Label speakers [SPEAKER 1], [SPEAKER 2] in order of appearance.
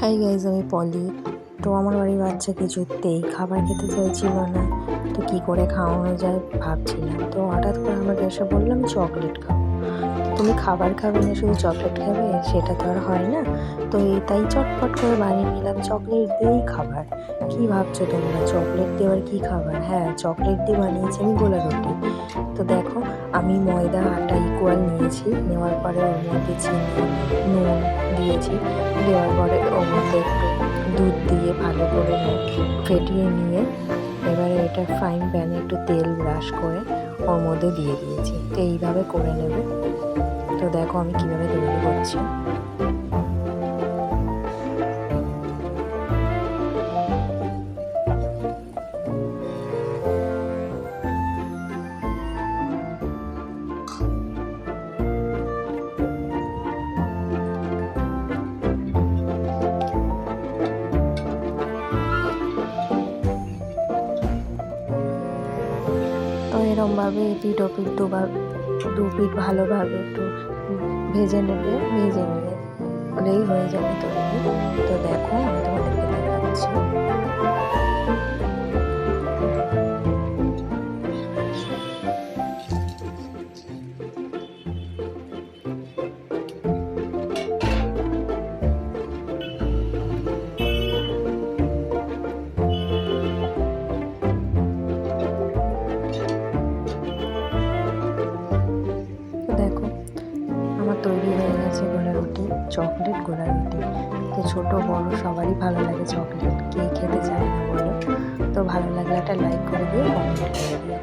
[SPEAKER 1] Hi guys, আমি পলি। তো আমার বাড়ির বাচ্চা কিছুতেই খাবার খেতে চাইছিল না। তো কি করে খাওয়ানো যায় ভাবছিলাম। তো হঠাৎ করে আমাকে এসে বললো আমি চকলেট খাবো। তুমি খাবার খাবে না, শুধু চকলেট খাবে, সেটা তো আর হয় না। তো তাই চটপট করে বানিয়ে নিলাম চকলেট দিয়েই খাবার। কি ভাবছো তোমরা, চকলেট দিয়ে আর কি খাবার? হ্যাঁ, চকলেট দিয়ে বানিয়েছি আমি গোলা রুটি। তো দেখো, আমি ময়দা আটা ইকুয়াল নিয়েছি, নেওয়ার পরে ওর মধ্যে চিনি নুন দিয়েছি, দেওয়ার পরে ওর মধ্যে একটু দুধ দিয়ে ভালো করে ফেটিয়ে নিয়ে এবারে এটা ফ্রাইং প্যানে একটু তেল ব্রাশ করে ওর মধ্যে দিয়ে দিয়েছি। তো এইভাবে করে নেবে। তো দেখো আমি কীভাবে তৈরি করছি। তো এরমভাবে এপিঠ ওপিঠ দু পিঠ ভালোভাবে একটু ভেজে নেবে, ভেজে নিয়ে হলেই হয়ে যাবে তৈরি। তো দেখো আমি তোমাদেরকে দেখাচ্ছি। দেখো আমার তৈরি হয়ে গেছে গোলা রুটি, চকলেট গোলা রুটি। তো ছোটো বড় সবারই ভালো লাগে চকলেট, কে খেতে চায় না বলো? তো ভালো লাগলে একটা লাইক করে দিও, কমেন্ট করে দিও।